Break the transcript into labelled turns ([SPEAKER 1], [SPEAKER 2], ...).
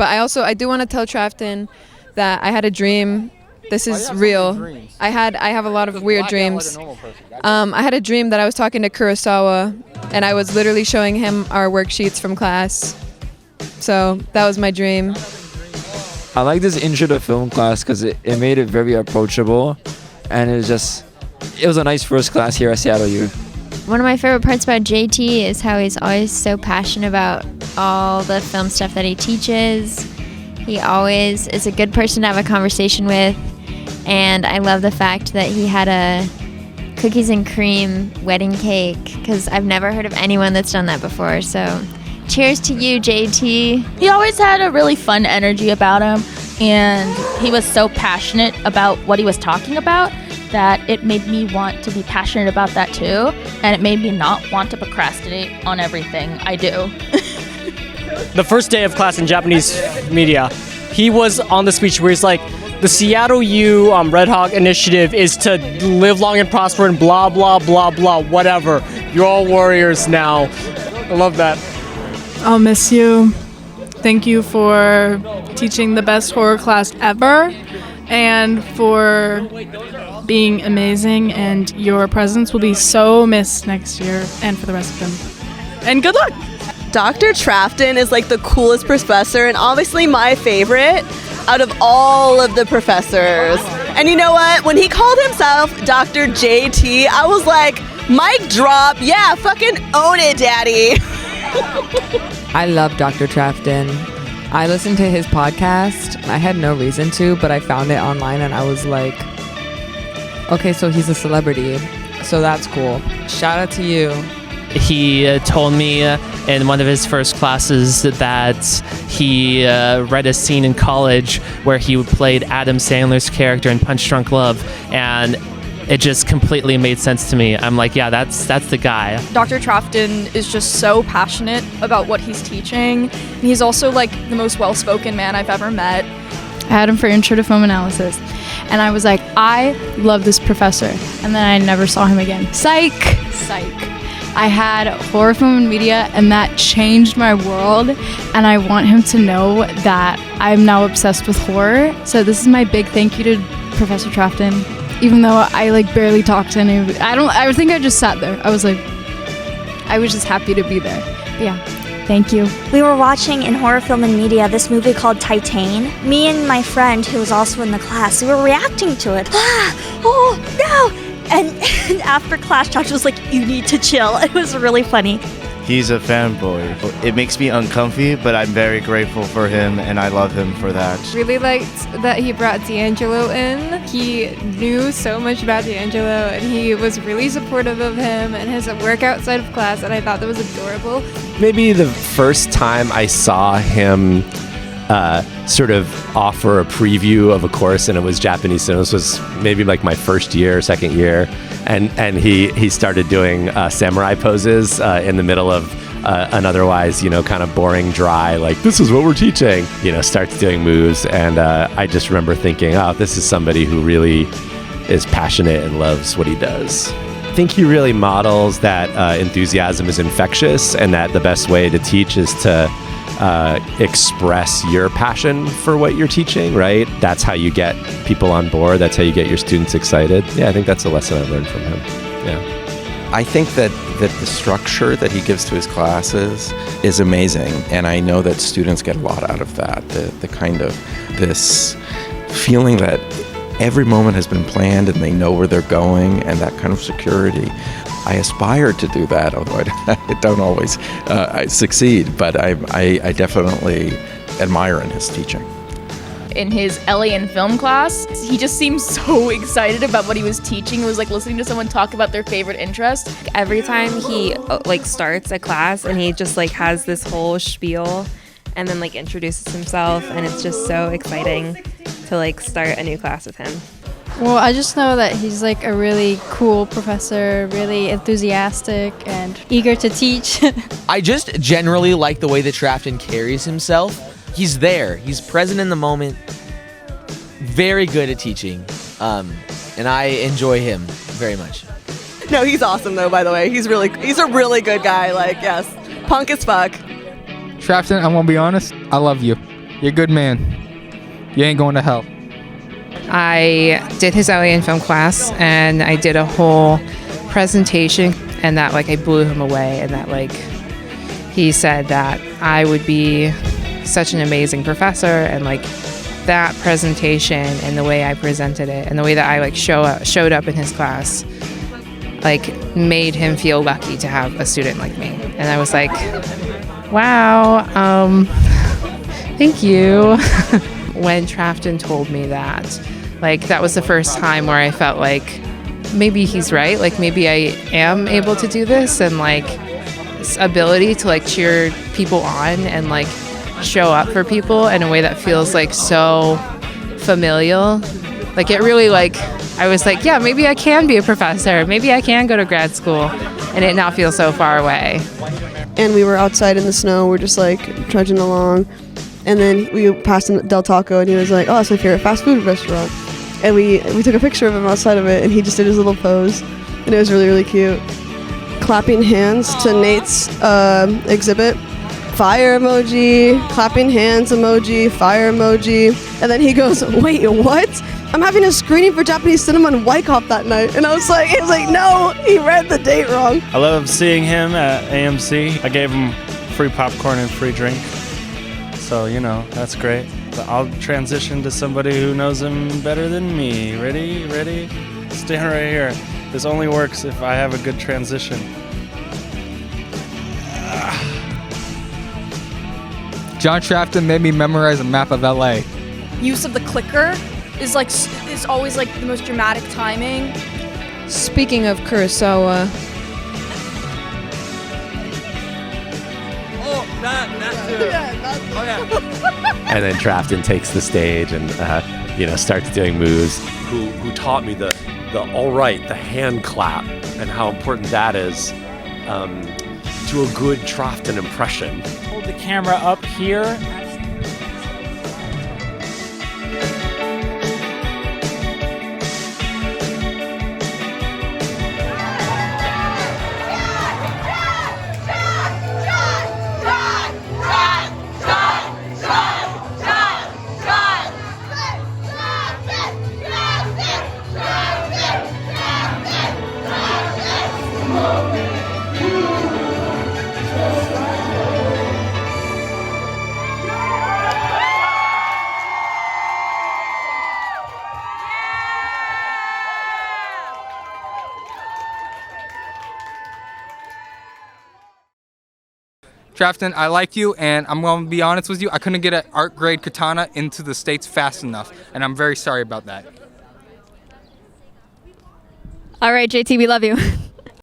[SPEAKER 1] But I do want to tell Trafton that I had a dream. This is real. I have a lot of weird dreams. I had a dream that I was talking to Kurosawa, and I was literally showing him our worksheets from class. So that was my dream.
[SPEAKER 2] I like this intro to film class because it made it very approachable, and it was a nice first class here at Seattle U.
[SPEAKER 3] One of my favorite parts about JT is how he's always so passionate about all the film stuff that he teaches. He always is a good person to have a conversation with, and I love the fact that he had a cookies and cream wedding cake, because I've never heard of anyone that's done that before. So cheers to you, JT.
[SPEAKER 4] He always had a really fun energy about him, and he was so passionate about what he was talking about that it made me want to be passionate about that too, and it made me not want to procrastinate on everything I do.
[SPEAKER 5] The first day of class in Japanese media, he was on the speech where he's like, the Seattle U Red Hawk initiative is to live long and prosper and blah, blah, blah, blah, whatever. You're all warriors now. I love that.
[SPEAKER 6] I'll miss you. Thank you for teaching the best horror class ever and for being amazing, and your presence will be so missed next year and for the rest of them. And good luck!
[SPEAKER 7] Dr. Trafton is like the coolest professor and obviously my favorite out of all of the professors. And you know what? When he called himself Dr. JT, I was like, mic drop, yeah, fucking own it, daddy.
[SPEAKER 8] I love Dr. Trafton. I listened to his podcast. I had no reason to, but I found it online and I was like, okay, so he's a celebrity. So that's cool. Shout out to you.
[SPEAKER 9] He told me in one of his first classes that he read a scene in college where he played Adam Sandler's character in Punch Drunk Love, and it just completely made sense to me. I'm like, yeah, that's the guy.
[SPEAKER 10] Dr. Trafton is just so passionate about what he's teaching. And he's also like the most well-spoken man I've ever met.
[SPEAKER 6] I had him for Intro to Film Analysis, and I was like, I love this professor. And then I never saw him again. Psych! I had horror film and media, and that changed my world, and I want him to know that I'm now obsessed with horror. So this is my big thank you to Professor Trafton. Even though I like barely talked to any, I think I just sat there. I was just happy to be there. But yeah, thank you.
[SPEAKER 11] We were watching in horror film and media this movie called Titan. Me and my friend, who was also in the class, we were reacting to it. Oh no! And after class, Josh was like, you need to chill. It was really funny.
[SPEAKER 12] He's a fanboy. It makes me uncomfy, but I'm very grateful for him, and I love him for that.
[SPEAKER 1] Really liked that he brought D'Angelo in. He knew so much about D'Angelo, and he was really supportive of him and his work outside of class, and I thought that was adorable.
[SPEAKER 13] Maybe the first time I saw him sort of offer a preview of a course, and it was Japanese cinema. This was maybe like my first year, second year, and he started doing samurai poses in the middle of an otherwise, kind of boring, dry, like, this is what we're teaching, starts doing moves, and I just remember thinking, oh, this is somebody who really is passionate and loves what he does. I think he really models that enthusiasm is infectious, and that the best way to teach is to express your passion for what you're teaching, right? That's how you get people on board. That's how you get your students excited. Yeah, I think that's a lesson I learned from him. Yeah.
[SPEAKER 14] I think that the structure that he gives to his classes is amazing, and I know that students get a lot out of that. The kind of this feeling that every moment has been planned and they know where they're going, and that kind of security. I aspire to do that, although I don't always succeed, but I definitely admire in his teaching.
[SPEAKER 4] In his LA and film class, he just seemed so excited about what he was teaching. It was like listening to someone talk about their favorite interest.
[SPEAKER 15] Every time he starts a class and he just has this whole spiel and then introduces himself, and it's just so exciting to start a new class with him.
[SPEAKER 6] Well, I just know that he's a really cool professor, really enthusiastic and eager to teach.
[SPEAKER 16] I just generally like the way that Trafton carries himself. He's there. He's present in the moment. Very good at teaching. And I enjoy him very much.
[SPEAKER 7] No, he's awesome though, by the way. He's a really good guy. Yes. Punk as fuck.
[SPEAKER 17] Trafton, I'm gonna be honest, I love you. You're a good man. You ain't going to hell.
[SPEAKER 18] I did his LA in film class, and I did a whole presentation, and that like I blew him away, and that like he said that I would be such an amazing professor, and like that presentation and the way I presented it and the way that I like showed up in his class like made him feel lucky to have a student like me. And I was like, wow, thank you. When Trafton told me that, like that was the first time where I felt like maybe he's right, like maybe I am able to do this, and like this ability to like cheer people on and like show up for people in a way that feels like so familial. Like it really like I was like, yeah, maybe I can be a professor, maybe I can go to grad school, and it now feels so far away.
[SPEAKER 19] And we were outside in the snow, we're just like trudging along, and then we passed Del Taco, and he was like, oh, that's my favorite fast food restaurant. And we took a picture of him outside of it, and he just did his little pose, and it was really, really cute. Clapping hands to Nate's exhibit. Fire emoji, clapping hands emoji, fire emoji. And then he goes, wait, what? I'm having a screening for Japanese cinema in Wyckoff that night. And I was like, no, he read the date wrong.
[SPEAKER 20] I love seeing him at AMC. I gave him free popcorn and free drink. So, you know, that's great. But I'll transition to somebody who knows him better than me. Ready? Stand right here. This only works if I have a good transition.
[SPEAKER 17] John Trafton made me memorize a map of LA.
[SPEAKER 10] Use of the clicker is always like the most dramatic timing.
[SPEAKER 1] Speaking of Kurosawa,
[SPEAKER 13] And then Trafton takes the stage and starts doing moves. Who taught me the all right, the hand clap, and how important that is to a good Trafton impression.
[SPEAKER 21] Hold the camera up here.
[SPEAKER 17] Trafton, I like you, and I'm going to be honest with you, I couldn't get an art grade katana into the States fast enough, and I'm very sorry about that.
[SPEAKER 22] All right, JT, we love you.